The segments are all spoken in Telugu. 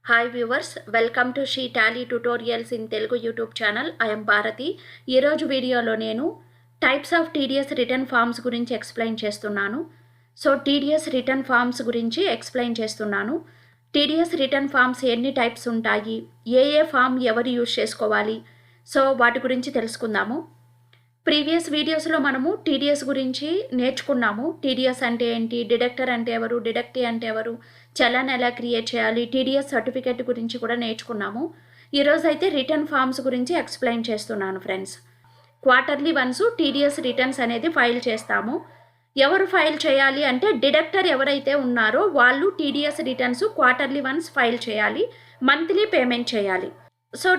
Hi viewers, welcome to she Tally tutorials in Telugu YouTube channel. I'm Bharathi. ఈరోజు వీడియోలో నేను types of TDS return forms గురించి ఎక్స్ప్లెయిన్ చేస్తున్నాను. టీడీఎస్ రిటర్న్ ఫామ్స్ గురించి ఎక్స్ప్లెయిన్ చేస్తున్నాను. టీడీఎస్ రిటర్న్ ఫామ్స్ ఎన్ని టైప్స్ ఉంటాయి, ఏ ఫామ్ ఎవరు యూజ్ చేసుకోవాలి, వాటి గురించి తెలుసుకుందాము. ప్రీవియస్ వీడియోస్లో మనము టీడీఎస్ గురించి నేర్చుకున్నాము. టీడీఎస్ అంటే ఏంటి, డిడక్టర్ అంటే ఎవరు, డిడక్టీ అంటే ఎవరు, చలాన్ ఎలా క్రియేట్ చేయాలి, టీడీఎస్ సర్టిఫికేట్ గురించి కూడా నేర్చుకున్నాము. ఈరోజు అయితే రిటర్న్ ఫామ్స్ గురించి ఎక్స్ప్లెయిన్ చేస్తున్నాను friends. Quarterly once TDS returns అనేది ఫైల్ చేస్తాము. ఎవరు ఫైల్ చేయాలి అంటే డిడక్టర్ ఎవరైతే ఉన్నారో వాళ్ళు TDS returns quarterly once file చేయాలి, మంత్లీ పేమెంట్ చేయాలి.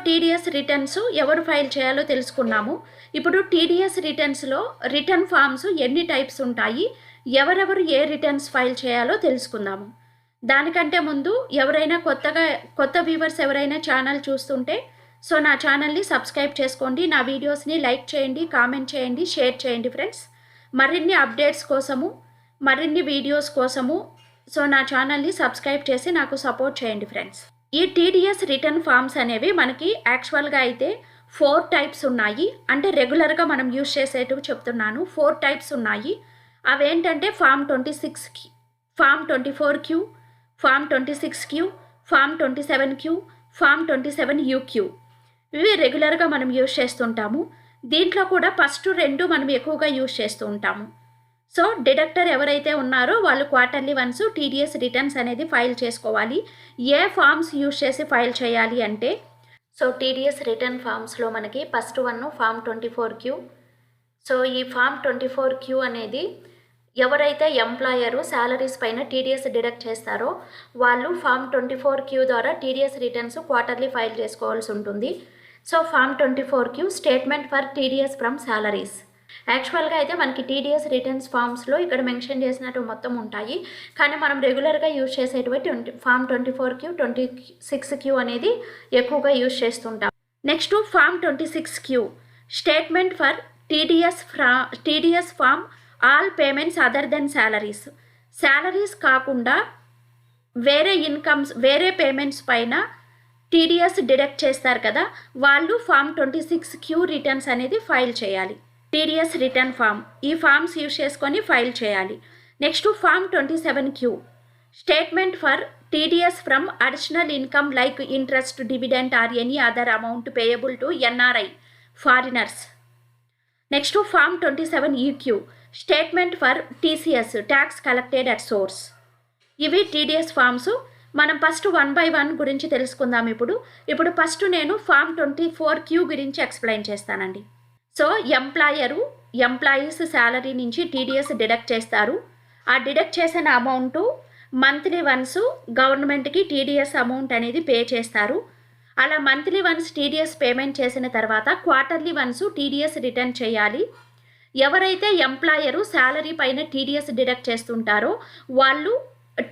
టీడీఎస్ రిటర్న్స్ ఎవరు ఫైల్ చేయాలో తెలుసుకున్నాము. ఇప్పుడు టీడీఎస్ రిటర్న్స్లో రిటర్న్ ఫామ్స్ ఎన్ని టైప్స్ ఉంటాయి, ఎవరెవరు ఏ రిటర్న్స్ ఫైల్ చేయాలో తెలుసుకుందాము. దానికంటే ముందు ఎవరైనా కొత్త వ్యూవర్స్ ఎవరైనా ఛానల్ చూస్తుంటే నా ఛానల్ని సబ్స్క్రైబ్ చేసుకోండి, నా వీడియోస్ని లైక్ చేయండి, కామెంట్ చేయండి, షేర్ చేయండి ఫ్రెండ్స్. మరిన్ని అప్డేట్స్ కోసము, మరిన్ని వీడియోస్ కోసము నా ఛానల్ని సబ్స్క్రైబ్ చేసి నాకు సపోర్ట్ చేయండి ఫ్రెండ్స్. ఈ టీడీఎస్ రిటర్న్ ఫామ్స్ అనేవి మనకి యాక్చువల్గా అయితే 4 టైప్స్ ఉన్నాయి. అంటే రెగ్యులర్గా మనం యూజ్ చేసేటివి చెప్తున్నాను. 4 టైప్స్ ఉన్నాయి. అవేంటంటే form 26, form 24Q, form 26Q, form 27Q, form 27UQ. ఇవి రెగ్యులర్గా మనం యూజ్ చేస్తుంటాము. దీంట్లో కూడా ఫస్ట్ 2 మనం ఎక్కువగా యూజ్ చేస్తూ ఉంటాము. డిడక్టర్ ఎవరైతే ఉన్నారో వాళ్ళు క్వార్టర్లీ వన్స్ టీడీఎస్ రిటర్న్స్ అనేది ఫైల్ చేసుకోవాలి. ఏ ఫామ్స్ యూజ్ చేసి ఫైల్ చేయాలి అంటే టీడీఎస్ రిటర్న్ ఫామ్స్లో మనకి ఫస్ట్ వన్ ఫామ్ 24Q. ఈ ఫామ్ 24Q అనేది ఎవరైతే ఎంప్లాయరు శాలరీస్ పైన టీడీఎస్ డిడక్ట్ చేస్తారో వాళ్ళు ఫామ్ 24Q ద్వారా టీడీఎస్ రిటర్న్స్ క్వార్టర్లీ ఫైల్ చేసుకోవాల్సి ఉంటుంది. Form 24Q statement for TDS from salaries. యాక్చువల్గా అయితే మనకి టీడీఎస్ రిటర్న్స్ ఫామ్స్లో ఇక్కడ మెన్షన్ చేసినట్టు మొత్తం ఉంటాయి, కానీ మనం రెగ్యులర్గా యూజ్ చేసేటువంటి ఫామ్ 24Q, 26Q అనేది ఎక్కువగా యూజ్ చేస్తుంటాం. Next form 26Q statement for TDS form all payments other than salaries. Salaries కాకుండా వేరే ఇన్కమ్స్, వేరే పేమెంట్స్ పైన టీడీఎస్ డిడక్ట్ చేస్తారు కదా, వాళ్ళు ఫామ్ 26Q రిటర్న్స్ అనేది ఫైల్ చేయాలి. టీడీఎస్ రిటర్న్ ఫామ్ ఈ ఫామ్స్ యూజ్ చేసుకొని ఫైల్ చేయాలి. Next form 27Q statement for TDS from additional income like interest, dividend or any other amount payable to NRI foreigners. Next form 27UQ statement for TCS tax collected at source. ఇవి టీడీఎస్ ఫామ్స్. మనం ఫస్ట్ 1 by 1 గురించి తెలుసుకుందాం. ఇప్పుడు ఫస్ట్ నేను ఫామ్ 24Q గురించి ఎక్స్ప్లెయిన్ చేస్తానండి. ఎంప్లాయీస్ శాలరీ నుంచి టీడీఎస్ డిడక్ట్ చేస్తారు. ఆ డిడక్ట్ చేసిన అమౌంట్ మంత్లీ వన్స్ గవర్నమెంట్కి టీడీఎస్ అమౌంట్ అనేది పే చేస్తారు. అలా మంత్లీ వన్స్ టీడీఎస్ పేమెంట్ చేసిన తర్వాత క్వార్టర్లీ వన్స్ టీడీఎస్ రిటర్న్ చేయాలి. ఎవరైతే ఎంప్లాయరు శాలరీ పైన టీడీఎస్ డిడక్ట్ చేస్తుంటారో వాళ్ళు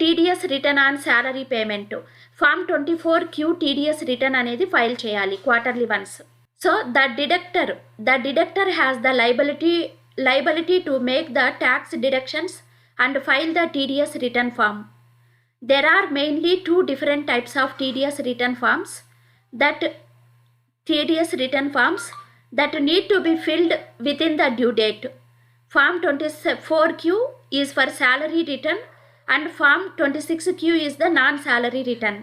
TDS return on salary payment form 24Q TDS return అనేది ఫైల్ చేయాలి quarterly once. The deductor has the liability to make the tax deductions and file the TDS return form. There are mainly 2 different types of TDS return forms that need to be filled within the due date. Form 24Q is for salary return and Form 26Q is the non-salary return.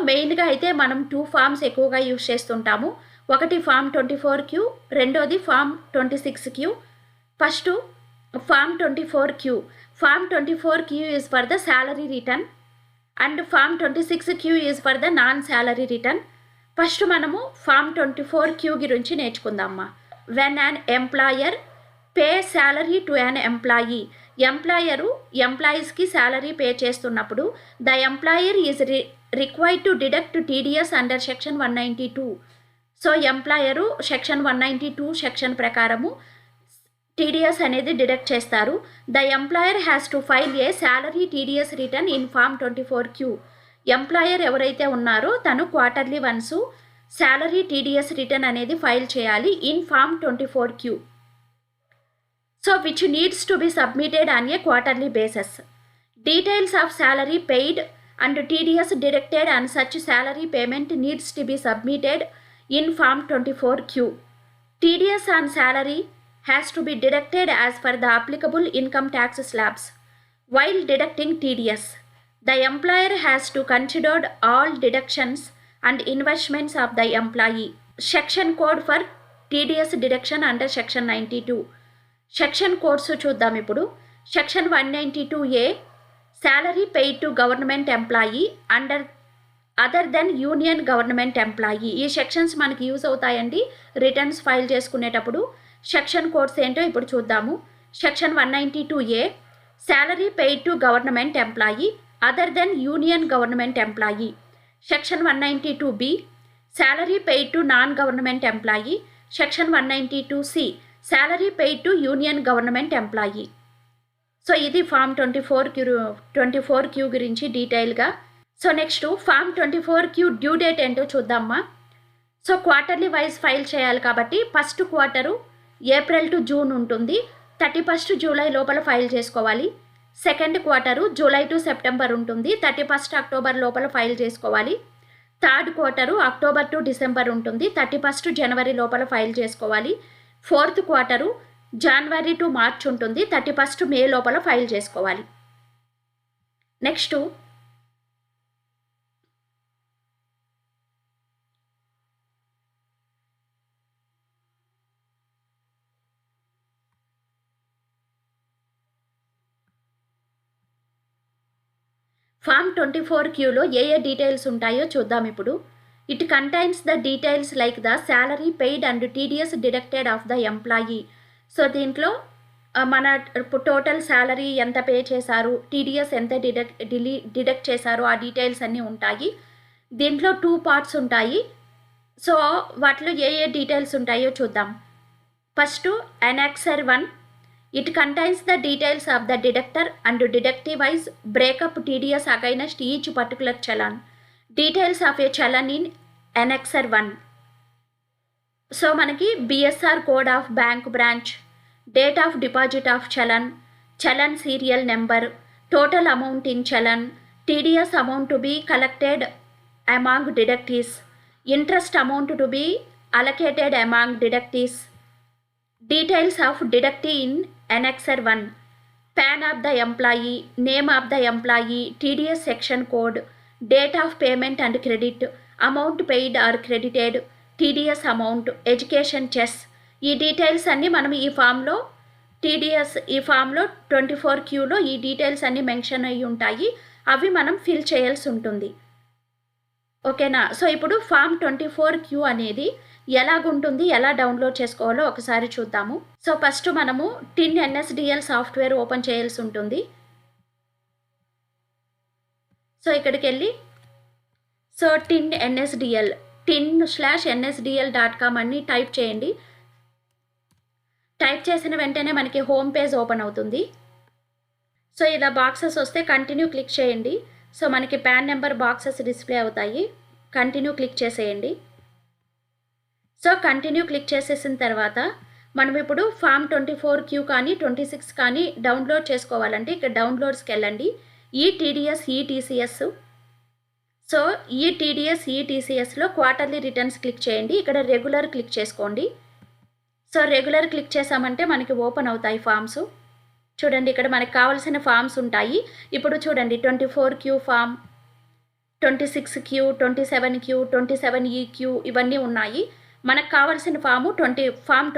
మెయిన్గా అయితే మనం 2 ఫామ్స్ ఎక్కువగా యూజ్ చేస్తుంటాము. ఒకటి ఫామ్ 24Q, రెండోది form 26Q. First form 24Q. Form 24Q is for the salary return and form 26Q is for the non salary return. First మనము ఫామ్ 24Q గురించి నేర్చుకుందామా. When an employer pay salary to an employee. ఎంప్లాయీస్కి శాలరీ పే చేస్తున్నప్పుడు the employer is required to deduct TDS under section 192. Employer section 192 section ప్రకారము టీడీఎస్ అనేది డిడక్ట్ చేస్తారు. The employer has to file a salary TDS return in form 24Q. Employer ఎవరైతే ఉన్నారో తను quarterly once salary TDS return అనేది ఫైల్ చేయాలి in form 24Q. Which needs to be submitted on a quarterly basis. Details of salary paid and TDS deducted on such salary payment needs to be submitted in Form 24Q. TDS on salary has to be deducted as per the applicable income tax slabs. While deducting TDS, the employer has to consider all deductions and investments of the employee. Section code for TDS deduction under Section 92. Section codes చూద్దాం ఇప్పుడు. Section 192A, salary paid to government employee under other than union government employee. ఈ సెక్షన్స్ మనకి యూజ్ అవుతాయండి రిటర్న్స్ ఫైల్ చేసుకునేటప్పుడు. సెక్షన్ కోడ్స్ ఏంటో ఇప్పుడు చూద్దాము. Section 192A, salary paid to government employee other than union government employee. Section 192B, salary paid to non government employee. Section 192C, salary paid to union government employee. So ఇది ఫామ్ 24Q గురించి డీటెయిల్గా. So next form 24Q due date ఏంటో చూద్దామా. సో క్వార్టర్లీ వైజ్ ఫైల్ చేయాలి కాబట్టి first quarter April to June ఉంటుంది, 31 జూలై లోపల ఫైల్ చేసుకోవాలి. Second quarter July to September ఉంటుంది, 31 అక్టోబర్ లోపల ఫైల్ చేసుకోవాలి. Third quarter October to December ఉంటుంది, 31 జనవరి లోపల ఫైల్ చేసుకోవాలి. Fourth quarter January to March ఉంటుంది, 31 మే లోపల ఫైల్ చేసుకోవాలి. నెక్స్ట్ ఫామ్ 24Qలో ఏ డీటెయిల్స్ ఉంటాయో చూద్దాం ఇప్పుడు. It contains the details like the salary paid and TDS deducted of the employee. So దీంట్లో మన టోటల్ శాలరీ ఎంత పే చేశారు, TDS ఎంత డిడక్ట్ చేశారు, ఆ డీటెయిల్స్ అన్నీ ఉంటాయి. దీంట్లో 2 పార్ట్స్ ఉంటాయి. సో వాటిలో ఏ డీటెయిల్స్ ఉంటాయో చూద్దాం. First Annexure 1, it contains the details of the deductor and deductive-wise breakup TDS against each particular challan. Details of a challan in Annexure 1. So మనకి BSR code of bank branch, date of deposit of challan, challan serial number, total amount in challan, TDS amount to be collected among deductees, interest amount to be allocated among deductees. Details of deductee in Annexure 1, PAN of the employee, name of the employee, TDS section code, date of payment and credit, amount paid or credited, TDS amount, education chess. ఈ డీటెయిల్స్ అన్నీ మనం ఈ ఫామ్లో ఈ ఫామ్లో 24Qలో ఈ డీటెయిల్స్ అన్నీ మెన్షన్ అయ్యి ఉంటాయి. అవి మనం ఫిల్ చేయాల్సి ఉంటుంది. ఓకేనా. సో ఇప్పుడు ఫామ్ 24Q అనేది ఎలాగుంటుంది, ఎలా డౌన్లోడ్ చేసుకోవాలో ఒకసారి చూద్దాము. సో ఫస్ట్ మనము టిన్ NSDL సాఫ్ట్వేర్ ఓపెన్ చేయాల్సి ఉంటుంది. సో ఇక్కడికి వెళ్ళి సో టిన్ NSDL tin/nsdl.com అని టైప్ చేయండి. టైప్ చేసిన వెంటనే మనకి హోమ్ పేజ్ ఓపెన్ అవుతుంది. సో ఇలా బాక్సెస్ వస్తే కంటిన్యూ క్లిక్ చేయండి. సో మనకి పాన్ నెంబర్ బాక్సెస్ డిస్ప్లే అవుతాయి. కంటిన్యూ క్లిక్ చేసేయండి. సో కంటిన్యూ క్లిక్ చేసేసిన తర్వాత మనం ఇప్పుడు ఫామ్ 24Q కానీ 26 కానీ డౌన్లోడ్ చేసుకోవాలంటే ఇక్కడ డౌన్లోడ్స్కి వెళ్ళండి. ఈ TDS TCS. సో ఈ TDS TCSలో క్వార్టర్లీ రిటర్న్స్ క్లిక్ చేయండి. ఇక్కడ రెగ్యులర్ క్లిక్ చేసుకోండి. సో రెగ్యులర్ క్లిక్ చేసామంటే మనకి ఓపెన్ అవుతాయి ఫామ్స్. చూడండి ఇక్కడ మనకి కావాల్సిన ఫామ్స్ ఉంటాయి. ఇప్పుడు చూడండి 24Q form, 26Q, 27Q, 27EQ ఇవన్నీ ఉన్నాయి. మనకు కావాల్సిన ఫామ్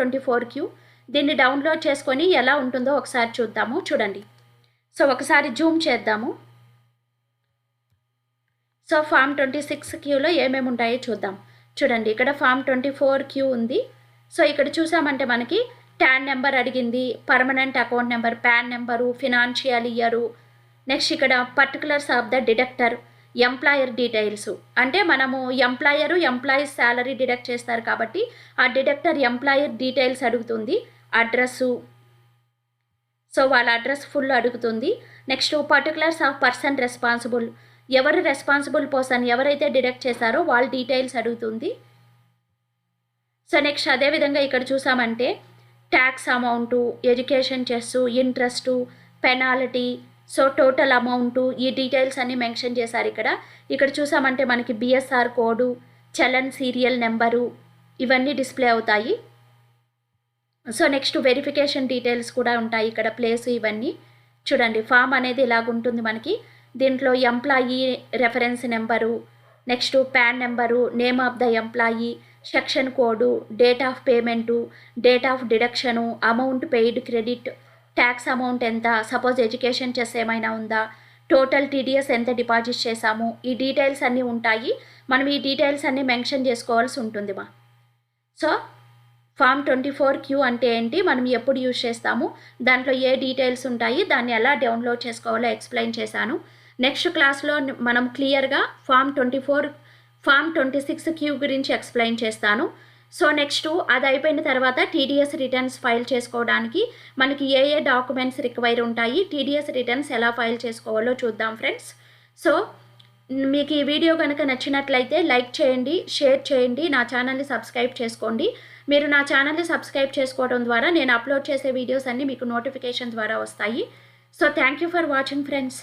24Q. దీన్ని డౌన్లోడ్ చేసుకొని ఎలా ఉంటుందో ఒకసారి చూద్దాము. చూడండి. సో ఒకసారి జూమ్ చేద్దాము. సో ఫామ్ 26Qలో ఏమేమి ఉంటాయో చూద్దాం. చూడండి ఇక్కడ ఫామ్ 24Q ఉంది. సో ఇక్కడ చూసామంటే మనకి ట్యాన్ నెంబర్ అడిగింది, permanent account number, PAN number, financial year, next ఇక్కడ particulars of the deductor, employer details. అంటే మనము ఎంప్లాయీస్ శాలరీ డిడక్ట్ చేస్తారు కాబట్టి ఆ డిడక్టర్ ఎంప్లాయర్ డీటెయిల్స్ అడుగుతుంది. అడ్రస్సు, సో వాళ్ళ అడ్రస్ ఫుల్ అడుగుతుంది. Next particulars of person responsible, ఎవరు రెస్పాన్సిబుల్ పర్సన్ ఎవరైతే డిడక్ట్ చేశారో వాళ్ళ డీటెయిల్స్ అడుగుతుంది. సో నెక్స్ట్ అదేవిధంగా ఇక్కడ చూసామంటే tax amount, education cess, interest, penalty, so total amount ఈ డీటెయిల్స్ అన్నీ మెన్షన్ చేశారు ఇక్కడ చూసామంటే మనకి బిఎస్ఆర్ కోడు, చలన్ సీరియల్ నెంబరు ఇవన్నీ డిస్ప్లే అవుతాయి. సో నెక్స్ట్ వెరిఫికేషన్ డీటెయిల్స్ కూడా ఉంటాయి ఇక్కడ, ప్లేస్ ఇవన్నీ చూడండి. ఫామ్ అనేది ఇలాగుంటుంది మనకి. దీంట్లో employee reference number, next PAN number, name of the employee, section code, date of payment, date of deduction, amount paid credit, tax amount ఎంత, సపోజ్ ఎడ్యుకేషన్ చెస్ ఏమైనా ఉందా, టోటల్ టీడీఎస్ ఎంత డిపాజిట్ చేశాము, ఈ డీటెయిల్స్ అన్నీ ఉంటాయి. మనం ఈ డీటెయిల్స్ అన్నీ మెన్షన్ చేసుకోవాల్సి ఉంటుంది మా. సో ఫామ్ 24Q అంటే ఏంటి, మనం ఎప్పుడు యూజ్ చేస్తాము, దాంట్లో ఏ డీటెయిల్స్ ఉంటాయి, దాన్ని ఎలా డౌన్లోడ్ చేసుకోవాలో ఎక్స్ప్లెయిన్ చేశాను. నెక్స్ట్ క్లాస్లో మనం క్లియర్గా ఫామ్ 26Q గురించి ఎక్స్ప్లెయిన్ చేస్తాను. సో నెక్స్ట్ అది అయిపోయిన తర్వాత టీడీఎస్ రిటర్న్స్ ఫైల్ చేసుకోవడానికి మనకి ఏ డాక్యుమెంట్స్ రిక్వైర్ ఉంటాయి, టీడీఎస్ రిటర్న్స్ ఎలా ఫైల్ చేసుకోవాలో చూద్దాం ఫ్రెండ్స్. సో మీకు ఈ వీడియో కనుక నచ్చినట్లయితే లైక్ చేయండి, షేర్ చేయండి, నా ఛానల్ని సబ్స్క్రైబ్ చేసుకోండి. మీరు నా ఛానల్ని సబ్స్క్రైబ్ చేసుకోవడం ద్వారా నేను అప్లోడ్ చేసే వీడియోస్ అన్నీ మీకు నోటిఫికేషన్ ద్వారా వస్తాయి. So thank you for watching friends.